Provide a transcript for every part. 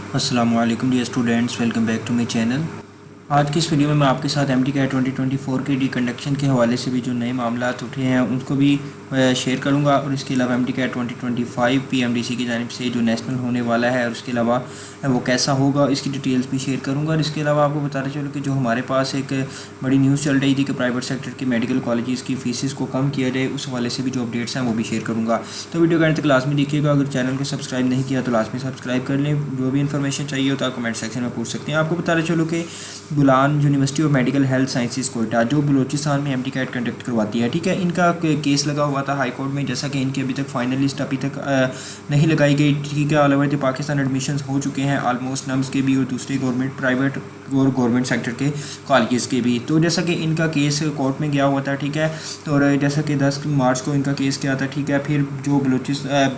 अस्सलामु अलैकुम dear students, welcome back to my channel. आज की इस वीडियो में मैं आपके साथ MTCAT 2024 के रिकंडक्शन के हवाले से भी जो नए मामलात उठे हैं उनको भी शेयर करूंगा, और इसके अलावा MTCAT 2025 PMDC की जानिब से जो नेशनल होने वाला है और उसके अलावा वो कैसा होगा इसकी डिटेल्स भी शेयर करूंगा। और इसके अलावा आपको बताते चलो कि जो हमारे पास एक बड़ी न्यूज़ चल रही थी कि प्राइवेट सेक्टर के मेडिकल कॉलेजेस की फ़ीसिस को कम किया जाए, उस हवाले से भी जो अपडेट्स हैं वो भी शेयर करूँगा। तो वीडियो का अंत तक लाजमी देखिएगा। अगर चैनल को सब्सक्राइब नहीं किया तो लाजमी सब्सक्राइब कर लें। जो भी इन्फॉर्मेशन चाहिए हो तो आप कमेंट सेक्शन में पूछ सकते हैं। आपको बताते चलो कि Bolan university of medical health sciences Quetta जो बलूचिस्तान में MTCAT कंडक्ट करवाती है, ठीक है, इनका केस लगा हुआ था हाई कोर्ट में, जैसा कि इनकी अभी तक फाइनल लिस्ट अभी तक नहीं लगाई गई, ठीक है। All over the Pakistan admissions हो चुके हैं ऑलमोस्ट, नम्स के भी और दूसरे गवर्नमेंट प्राइवेट और गवर्नमेंट सेक्टर के कॉलेजेस के भी। तो जैसा कि इनका केस कोर्ट में गया हुआ था, ठीक है, और जैसा कि 10 मार्च को इनका केस गया था, ठीक है। फिर जो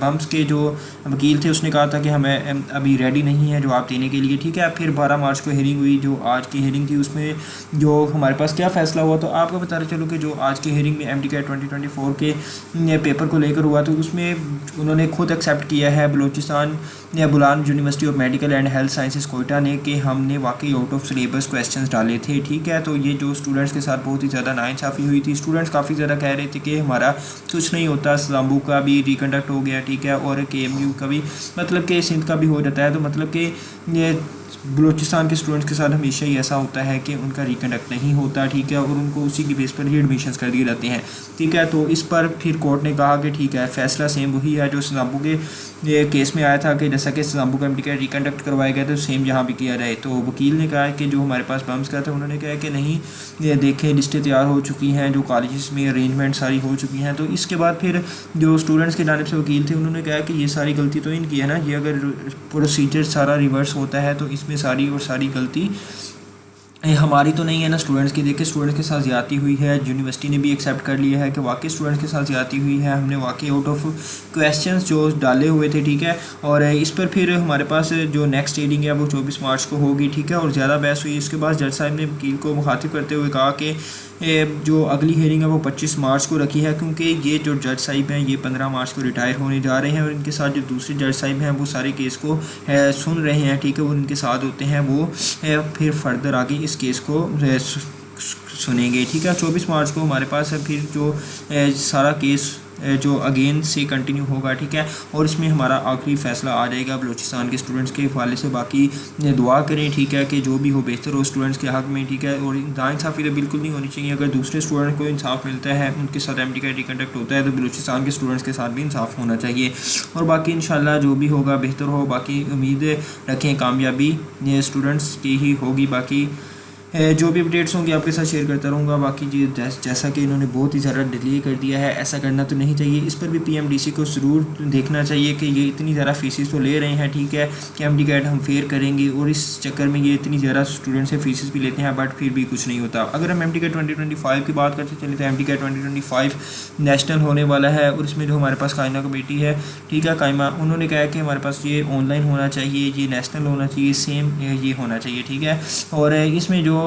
बम्स के जो वकील थे उसने कहा था कि हमें अभी रेडी नहीं है जवाब देने के लिए, ठीक है। फिर 12 मार्च को हियरिंग हुई, जो आज की हियरिंग थी उसमें जो हमारे पास क्या फ़ैसला हुआ, तो आपको बताते चलो कि जो आज की हियरिंग में MTCAT 2024 के पेपर को लेकर हुआ, तो उसमें उन्होंने खुद एक्सेप्ट किया है बलूचिस्तान या Bolan university of medical and health sciences Quetta ने कि हमने वाकई आउट ऑफ सिलेबस क्वेश्चंस डाले थे, ठीक है। तो ये जो स्टूडेंट्स के साथ बहुत ही ज़्यादा नाइंसाफ़ी हुई थी। स्टूडेंट्स काफ़ी ज़्यादा कह रहे थे कि हमारा कुछ नहीं होता, जाम्बू का भी रिकंडक्ट हो गया, ठीक है, और KMU का भी, मतलब कि सिंध का भी हो जाता है। तो मतलब कि ये बलूचिस्तान के स्टूडेंट्स के साथ हमेशा ही ऐसा होता है कि उनका रिकंडक्ट नहीं होता, ठीक है, और उनको उसी की बेस पर ही एडमिशन्स कर दिए जाते हैं, ठीक है। तो इस पर फिर कोर्ट ने कहा कि ठीक है, फैसला सेम वही है जो सिजाम्बू के ये केस में आया था कि जैसा कि सिजाम्बू का MTCAT रिकंडक्ट करवाया गया था, तो सेम यहाँ भी किया जाए। तो वकील ने कहा कि जो हमारे पास बम्स का था, उन्होंने कहा कि नहीं, ये देखें लिस्टें तैयार हो चुकी हैं, जो कॉलेजेस में अरेंजमेंट सारी हो चुकी हैं। तो इसके बाद फिर जो स्टूडेंट्स की जानिब से वकील थे उन्होंने कहा कि ये सारी गलती तो इनकी है ना, ये अगर प्रोसीजर सारा रिवर्स होता है तो इसमें सारी और सारी गलती हमारी तो नहीं है ना, स्टूडेंट्स की। देखिए स्टूडेंट्स के साथ ज़्यादती हुई है, यूनिवर्सिटी ने भी एक्सेप्ट कर लिया है कि वाकई स्टूडेंट्स के साथ ज़्यादती हुई है, हमने वाकई आउट ऑफ क्वेश्चंस जो डाले हुए थे, ठीक है। और इस पर फिर हमारे पास जो नेक्स्ट रीडिंग है वो 24 मार्च को होगी, ठीक है, और ज़्यादा बहस हुई। इसके बाद जज साहब ने वकील को मुखातिब करते हुए कहा कि जो अगली हेयरिंग है वो 25 मार्च को रखी है, क्योंकि ये जो जज साहिब हैं ये 15 मार्च को रिटायर होने जा रहे हैं, और इनके साथ जो दूसरे जज साहिब हैं वो सारे केस को सुन रहे हैं, ठीक है, वो इनके साथ होते हैं, वो फिर फर्दर आगे इस केस को सुनेंगे, ठीक है। 24 मार्च को हमारे पास है फिर जो सारा केस जो अगेन से कंटिन्यू होगा, ठीक है, और इसमें हमारा आखिरी फ़ैसला आ जाएगा बलूचिस्तान के स्टूडेंट्स के हवाले से। बाकी दुआ करें, ठीक है, कि जो भी हो बेहतर हो स्टूडेंट्स के हक़ में, ठीक है। और नाइंसाफ़ी तो बिल्कुल नहीं होनी चाहिए। अगर दूसरे स्टूडेंट को इंसाफ मिलता है, उनके साथ MTCAT रिकंडक्ट होता है, तो बलूचिस्तान के स्टूडेंट्स के साथ भी इंसाफ होना चाहिए। और बाकी इंशाल्लाह जो भी होगा बेहतर हो। बाकी उम्मीद रखें कामयाबी ये स्टूडेंट्स की ही होगी। बाकी जो भी अपडेट्स होंगे आपके साथ शेयर करता रहूँगा। बाकी जी जैसा कि इन्होंने बहुत ही ज़्यादा डिले कर दिया है, ऐसा करना तो नहीं चाहिए। इस पर भी PMDC को ज़रूर देखना चाहिए कि ये इतनी ज़्यादा फीसिस तो ले रहे हैं, ठीक है, कि MTCAT हम फेयर करेंगे, और इस चक्कर में ये इतनी ज़्यादा स्टूडेंट से फीसिस भी लेते हैं, बट फिर भी कुछ नहीं होता। अगर हम MTCAT 2025 की बात करते चले तो MTCAT 2025 नेशनल होने वाला है, और इसमें जो हमारे पास कायमा कमेटी है, ठीक है, कायमा, उन्होंने कहा कि हमारे पास ये ऑनलाइन होना चाहिए, ये नेशनल होना चाहिए, सेम ये होना चाहिए, ठीक है। और इसमें जो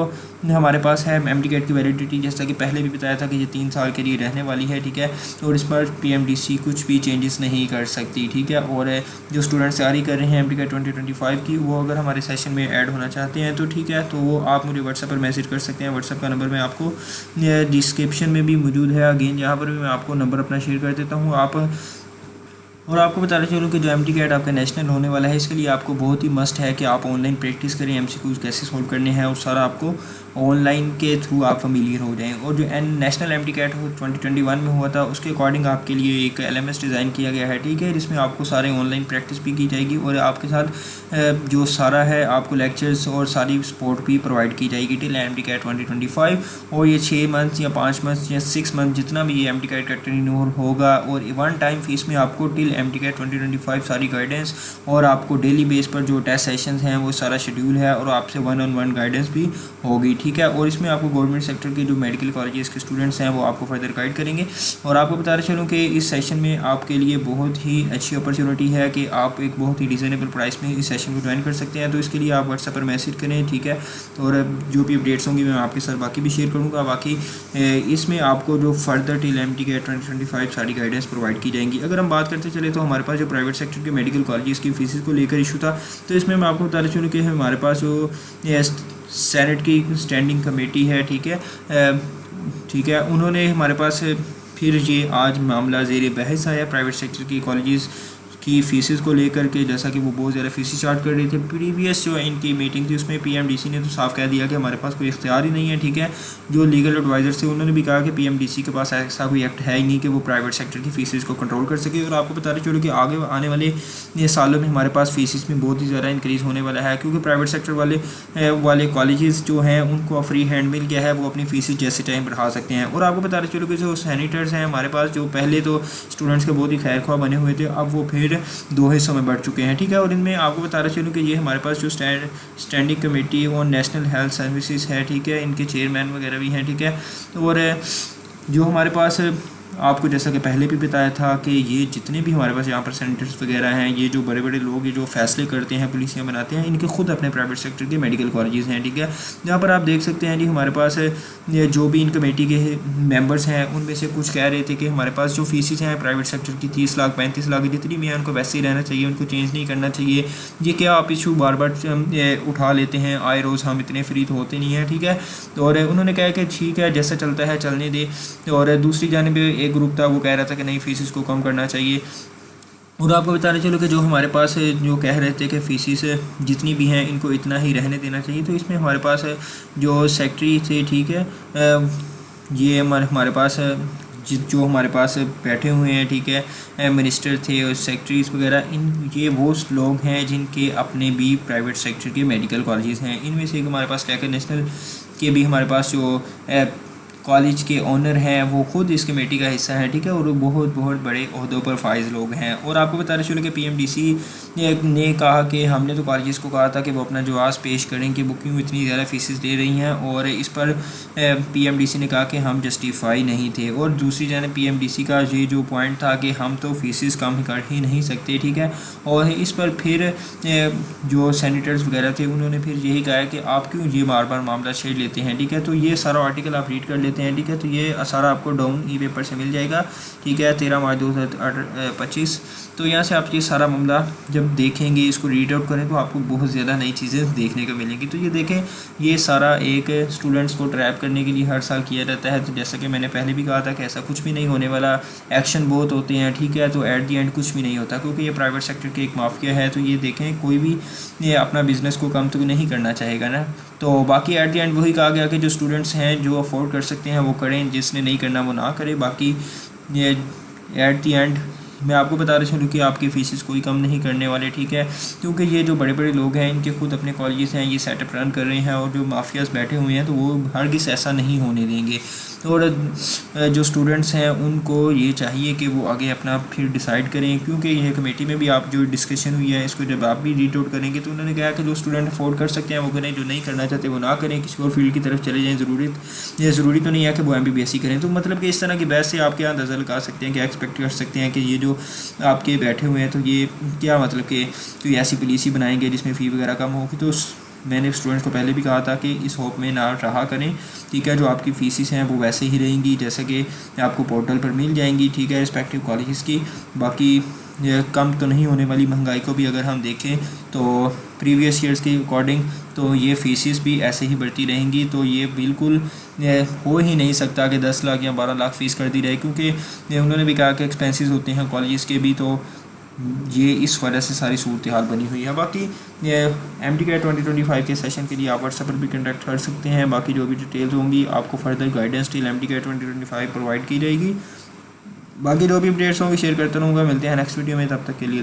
हमारे पास है MTCAT की वैलिडिटी, जैसा कि पहले भी बताया था कि ये 3 साल के लिए रहने वाली है, ठीक है, और इस पर PMDC कुछ भी चेंजेस नहीं कर सकती, ठीक है। और जो स्टूडेंट्स तैयारी कर रहे हैं MTCAT 2025 की, वो अगर हमारे सेशन में ऐड होना चाहते हैं तो ठीक है, तो वो आप मुझे व्हाट्सएप पर मैसेज कर सकते हैं। व्हाट्सएप का नंबर मैं आपको डिस्क्रिप्शन में भी मौजूद है, अगेन यहाँ पर भी मैं आपको नंबर अपना शेयर कर देता हूँ। और आपको बताते चलूँ कि जो MTCAT आपका नेशनल होने वाला है, इसके लिए आपको बहुत ही मस्ट है कि आप ऑनलाइन प्रैक्टिस करें, MCQs कैसे सोल्व करने हैं, और सारा आपको ऑनलाइन के थ्रू आप फैमिलियर हो जाएं। और जो नेशनल MTCAT 2021 में हुआ था, उसके अकॉर्डिंग आपके लिए एक LMS डिज़ाइन किया गया है, ठीक है, जिसमें आपको सारे ऑनलाइन प्रैक्टिस भी की जाएगी, और आपके साथ जो सारा है आपको लेक्चर्स और सारी सपोर्ट भी प्रोवाइड की जाएगी टिल MTCAT 2025। और ये 6 मंथ्स या 5 मंथ्स या 6 मंथ जितना भी ये MTCAT का टेन्योर होगा, और 1 टाइम फीस में आपको टिल MTCAT 2025 सारी गाइडेंस, और आपको डेली बेस पर जो टेस्ट सेशंस हैं वो सारा शेड्यूल है, और आपसे 1-on-1 गाइडेंस भी होगी, ठीक है। और इसमें आपको गवर्नमेंट सेक्टर के जो मेडिकल कॉलेजेस के स्टूडेंट्स हैं वो आपको फर्दर गाइड करेंगे। और आपको बताते चलूँ कि इस सेशन में आपके लिए बहुत ही अच्छी अपॉर्चुनिटी है कि आप एक बहुत ही रिजनेबल प्राइस में इस सेशन को ज्वाइन कर सकते हैं। तो इसके लिए आप व्हाट्सएप पर मैसेज करें, ठीक है, और जो भी अपडेट्स होंगी मैं आपके साथ बाकी भी शेयर करूँगा। बाकी इसमें आपको जो फर्दर टिल MTCAT 2025 सारी गाइडेंस प्रोवाइड की जाएंगी। अगर हम बात करते चले चले तो हमारे पास जो प्राइवेट सेक्टर के मेडिकल कॉलेज की फ़ीस को लेकर इशू था, तो इसमें मैं आपको बताना चलूँ कि हमारे पास जो सेनेट की स्टैंडिंग कमेटी है, ठीक है, उन्होंने हमारे पास फिर ये आज मामला ज़ेर बहस आया प्राइवेट सेक्टर की कॉलेजेस की फ़ीसेस को लेकर के, जैसा कि वो बहुत ज़्यादा फ़ीसें चार्ज कर रही थी। प्रीवियस जो इनकी मीटिंग थी उसमें पीएमडीसी ने तो साफ कह दिया कि हमारे पास कोई इख्तियार ही नहीं है, ठीक है। जो लीगल एडवाइज़र थे उन्होंने भी कहा कि पीएमडीसी के पास ऐसा कोई एक्ट है ही नहीं कि वो प्राइवेट सेक्टर की फ़ीसेस को कंट्रोल कर सके। और आपको बताते चलो कि आगे आने वाले सालों में हमारे पास फ़ीसेस में बहुत ही ज़्यादा इंक्रीज़ होने वाला है, क्योंकि प्राइवेट सेक्टर वाले कॉलेजेस जो हैं उनको फ्री हैंड मिल गया है, वो अपनी फ़ीसेस जैसे टाइम बढ़ा सकते हैं। और आपको बताते चलो कि जो सैनिटर्स हैं हमारे पास, जो पहले तो स्टूडेंट्स के बहुत ही खैर ख्वाह बने हुए थे, अब वो फिर 2 हिस्सों में बढ़ चुके हैं, ठीक है। और इनमें आपको बताना चलूँ कि ये हमारे पास जो स्टैंडिंग कमेटी और नेशनल हेल्थ सर्विसेज है, ठीक है, इनके चेयरमैन वगैरह भी हैं, ठीक है। और जो हमारे पास आपको जैसा कि पहले भी बताया था कि ये जितने भी हमारे पास यहाँ पर सेनेटर्स वगैरह हैं, ये जो बड़े बड़े लोग ये जो फैसले करते हैं, पॉलिसियाँ बनाते हैं, इनके खुद अपने प्राइवेट सेक्टर के मेडिकल कॉलेजेस हैं, ठीक है। यहाँ पर आप देख सकते हैं जी, हमारे पास ये जो भी इन कमेटी के मेंबर्स हैं उनमें से कुछ कह रहे थे कि हमारे पास जो फीसेस हैं प्राइवेट सेक्टर की 30 लाख 35 लाख जितनी भी हैं उनको वैसे ही रहना चाहिए, उनको चेंज नहीं करना चाहिए। ये क्या आप इशू बार बार उठा लेते हैं, आए रोज़ हम इतने फ्री तो होते नहीं हैं, ठीक है। और उन्होंने कहा कि ठीक है जैसा चलता है चलने दे। और दूसरी जानिब एक ग्रुप था वो कह रहा था कि नहीं फीसेस को कम करना चाहिए। और आपको बताने चलो कि जो हमारे पास जो कह रहे थे कि फ़ीसेस जितनी भी हैं इनको इतना ही रहने देना चाहिए, तो इसमें हमारे पास जो सेक्रेटरी थे, ठीक है, ये हमारे पास जो हमारे पास बैठे हुए हैं, ठीक है, मिनिस्टर थे और सेक्रेटरीज वगैरह, ये वो लोग हैं जिनके अपने भी प्राइवेट सेक्टर के मेडिकल कॉलेजेस हैं। इनमें से एक हमारे पास क्या नेशनल के भी हमारे पास जो कॉलेज के ओनर हैं वो खुद इस कमेटी का हिस्सा है, ठीक है। और बहुत बड़े ओहदों पर फाइज लोग हैं। और आपको बताना चलो कि पीएमडीसी ने कहा कि हमने तो कॉलेजेस को कहा था कि वो अपना जवाब पेश करें कि वो क्यों इतनी ज़्यादा फीसेस दे रही हैं, और इस पर पीएमडीसी ने कहा कि हम जस्टिफाई नहीं थे। और दूसरी जानिब पीएमडीसी का ये जो पॉइंट था कि हम तो फीसेस कम कर ही नहीं सकते, ठीक है। और इस पर फिर जो सेनेटर्स वगैरह थे उन्होंने फिर यही कहा कि आप क्यों ये बार बार मामला छेड़ लेते हैं, ठीक है। तो ये सारा आर्टिकल आप रीड कर लेते हैं, ठीक है। तो ये सारा आपको डाउन ई पेपर से मिल जाएगा, ठीक है, 13 मार्च 2025। तो यहाँ से आप ये सारा मामला जब देखेंगे, इसको रीड आउट करें तो आपको बहुत ज़्यादा नई चीज़ें देखने को मिलेंगी। तो ये देखें, ये सारा एक स्टूडेंट्स को ट्रैप करने के लिए हर साल किया जाता है। तो जैसा कि मैंने पहले भी कहा था कि ऐसा कुछ भी नहीं होने वाला, एक्शन बहुत होते हैं, ठीक है। तो एट दी एंड कुछ भी नहीं होता, क्योंकि ये प्राइवेट सेक्टर के एक माफिया है। तो ये देखें, कोई भी ये अपना बिज़नेस को कम तो नहीं करना चाहेगा ना। तो बाकी एट दी एंड वही कहा गया कि जो स्टूडेंट्स हैं जो अफोर्ड कर सकते हैं वो करें, जिसने नहीं करना वो ना करे। बाकी ये एट दी एंड मैं आपको बता रहा चलूँ कि आपकी फ़ीसेस कोई कम नहीं करने वाले, ठीक है। क्योंकि ये जो बड़े बड़े लोग हैं इनके खुद अपने कॉलेजेस हैं, ये सेटअप रन कर रहे हैं, और जो माफियाज बैठे हुए हैं तो वो हरगिज़ ऐसा नहीं होने देंगे। और जो स्टूडेंट्स हैं उनको ये चाहिए कि वो आगे अपना फिर डिसाइड करें, क्योंकि ये कमेटी में भी आप जो डिस्कशन हुई है इसको जब आप भी रीड आउट करेंगे तो उन्होंने कहा कि जो स्टूडेंट अफोर्ड कर सकते हैं वो करें, जो नहीं करना चाहते वो ना करें, किसी और फील्ड की तरफ चले जाएँ। ज़रूरी तो नहीं है कि वो MBBS ही करें। तो मतलब कि इस तरह की बहस से आप क्या अंदाज़ा लगा सकते हैं, क्या एक्सपेक्ट कर सकते हैं कि ये जो आपके बैठे हुए हैं तो ये क्या मतलब कि कोई ऐसी पॉलिसी बनाएंगे जिसमें फ़ी वगैरह कम होगी। तो मैंने स्टूडेंट्स को पहले भी कहा था कि इस होप में ना रहा करें, ठीक है। जो आपकी फ़ीसेस हैं वो वैसे ही रहेंगी जैसे कि आपको पोर्टल पर मिल जाएंगी, ठीक है, रिस्पेक्टिव कॉलेजेस की। बाकी कम तो नहीं होने वाली। महंगाई को भी अगर हम देखें तो प्रीवियस ईयर्स के अकॉर्डिंग तो ये फ़ीसेस भी ऐसे ही बढ़ती रहेंगी। तो ये बिल्कुल हो ही नहीं सकता कि 10 लाख या 12 लाख फ़ीस कर दी जाए, क्योंकि उन्होंने भी कहा कि एक्सपेंसेस होते हैं कॉलेजेस के भी। तो ये इस वजह से सारी सूरत हाल बनी हुई है। बाकी MTCAT 2025 के सेशन के लिए आप व्हाट्सएप पर भी कंटेक्ट कर सकते हैं। बाकी जो भी डिटेल्स होंगी आपको further guidance till MTCAT 2025 provide की जाएगी। बाकी जो भी अपडेट्स होंगे शेयर करता रहूँगा। मिलते हैं नेक्स्ट वीडियो में, तब तक के लिए।